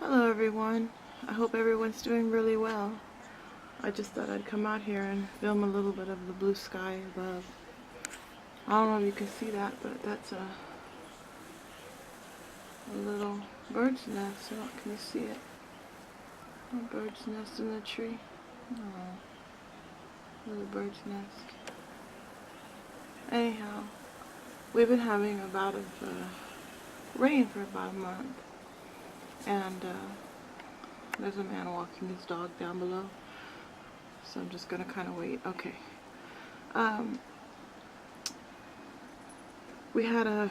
Hello everyone. I hope everyone's doing really well. I just thought I'd come out here and film a little bit of the blue sky above. I don't know if you can see that, but that's a little bird's nest. Can you see it? A bird's nest in the tree. Oh, little bird's nest. Anyhow, we've been having a bout of rain for about a month. And there's a man walking his dog down below. So I'm just going to kind of wait. Okay. We had a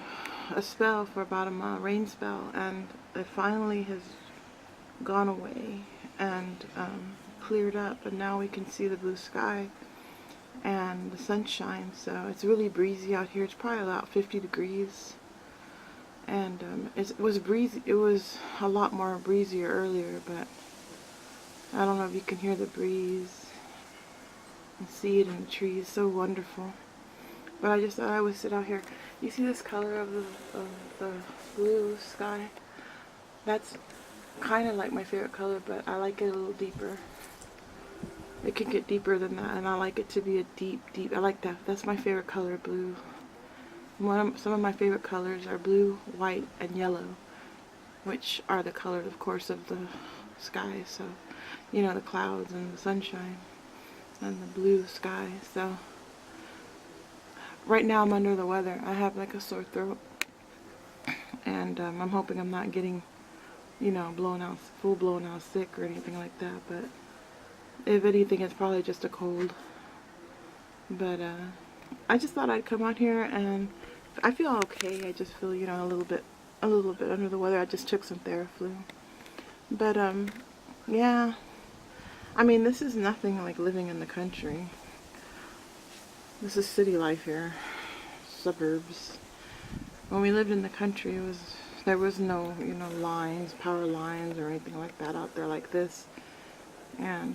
spell for about a month, rain spell, and it finally has gone away and cleared up, and now we can see the blue sky and the sunshine. So it's really breezy out here. It's probably about 50 degrees, and it was breezy. It was a lot more breezier earlier, but I don't know if you can hear the breeze and see it in the trees. So wonderful. But I just thought I would sit out here. You see this color of the blue sky? That's kind of like my favorite color, but I like it a little deeper. It can get deeper than that, and I like it to be a deep. I like that. That's my favorite color, blue. Some of my favorite colors are blue, white, and yellow, which are the colors, of course, of the sky. So, you know, the clouds and the sunshine and the blue sky. So right now I'm under the weather. I have like a sore throat, and I'm hoping I'm not getting, you know, full blown out sick or anything like that. But if anything, it's probably just a cold. But I just thought I'd come out here, and I feel okay. I just feel, you know, a little bit under the weather. I just took some Theraflu. But yeah. I mean, this is nothing like living in the country. This is city life here, suburbs. When we lived in the country, there was no, you know, power lines or anything like that out there like this. And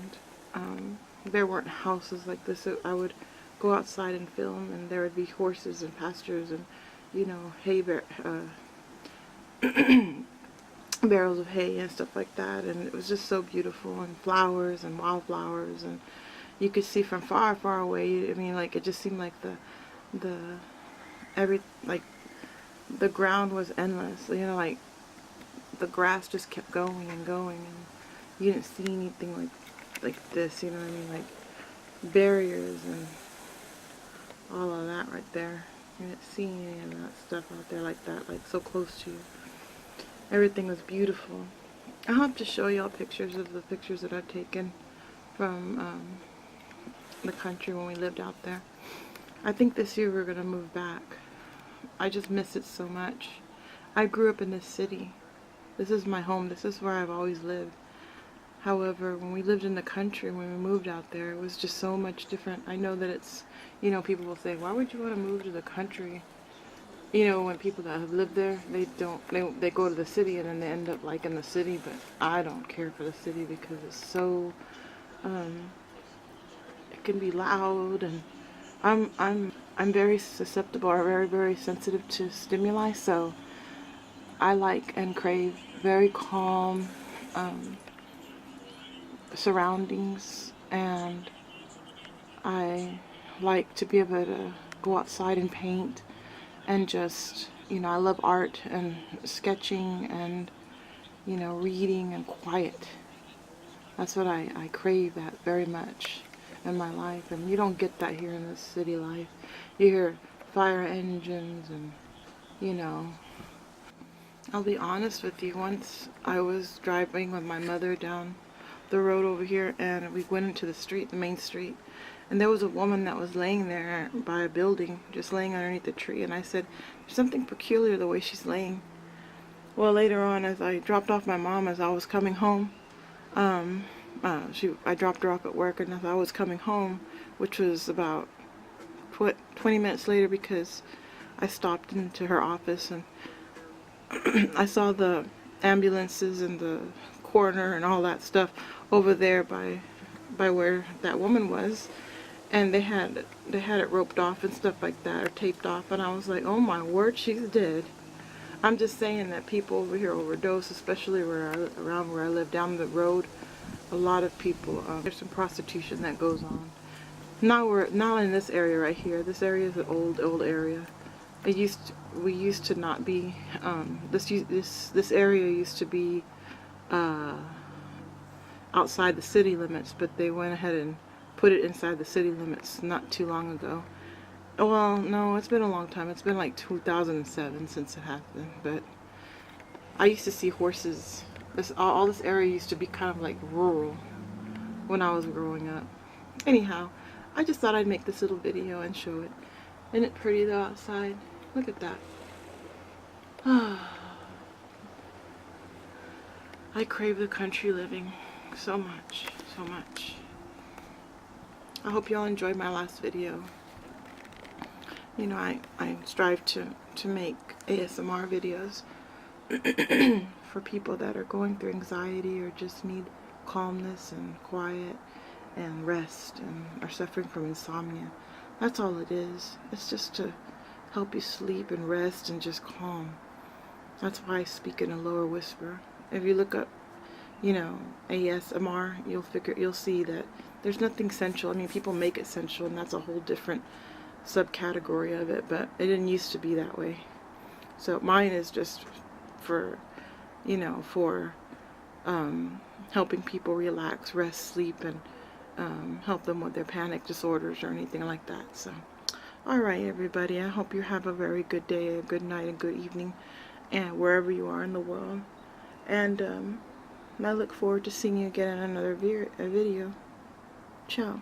there weren't houses like this. So I would go outside and film, and there would be horses and pastures and, you know, barrels of hay and stuff like that. And it was just so beautiful, and flowers and wildflowers, and you could see from far, far away. I mean, like, it just seemed like the ground was endless. You know, like the grass just kept going and going, and you didn't see anything like this. You know what I mean? Like barriers and all of that right there. You didn't see any of that stuff out there like that, like so close to you. Everything was beautiful. I'll have to show y'all pictures of the pictures that I've taken from the country when we lived out there. I think this year we're gonna move back. I just miss it so much. I grew up in this city. This is my home. This is where I've always lived. However, when we lived in the country, when we moved out there, it was just so much different. I know that it's, you know, people will say, why would you want to move to the country? You know, when people that have lived there, they go to the city and then they end up liking the city. But I don't care for the city because it's so it can be loud, and I'm very susceptible, or very sensitive to stimuli. So I like and crave very calm surroundings, and I like to be able to go outside and paint, and just, you know, I love art and sketching and, you know, reading and quiet. That's what I crave that very much in my life, and you don't get that here in this city life. You hear fire engines and, you know. I'll be honest with you, once I was driving with my mother down the road over here, and we went into the street, the main street, and there was a woman that was laying there by a building, just laying underneath the tree, and I said, there's something peculiar the way she's laying. Well, later on, as I dropped off my mom as I was coming home, I dropped her off at work, and as I was coming home, which was about 20 minutes later, because I stopped into her office, and I saw the ambulances and the coroner and all that stuff over there by where that woman was, and they had it roped off and stuff like that, or taped off, and I was like, oh my word, she's dead. I'm just saying that people over here overdose, especially around where I live, down the road. A lot of people, there's some prostitution that goes on. Not in this area right here. This area is an old area. We used to not be, this area used to be outside the city limits, but they went ahead and put it inside the city limits not too long ago. Well, no, it's been a long time. It's been like 2007 since it happened, but I used to see horses. All this area used to be kind of like rural when I was growing up. Anyhow, I just thought I'd make this little video and show it. Isn't it pretty though outside? Look at that. I crave the country living so much, so much. I hope y'all enjoyed my last video. You know, I strive to make ASMR videos for people that are going through anxiety or just need calmness and quiet and rest and are suffering from insomnia. That's all it is. It's just to help you sleep and rest and just calm. That's why I speak in a lower whisper. If you look up, you know, ASMR, you'll see that there's nothing sensual. I mean, people make it sensual, and that's a whole different subcategory of it, but it didn't used to be that way. So mine is just for, you know, for helping people relax, rest, sleep, and help them with their panic disorders or anything like that. So, all right, everybody, I hope you have a very good day, a good night, a good evening, and wherever you are in the world. And I look forward to seeing you again in another video. Ciao.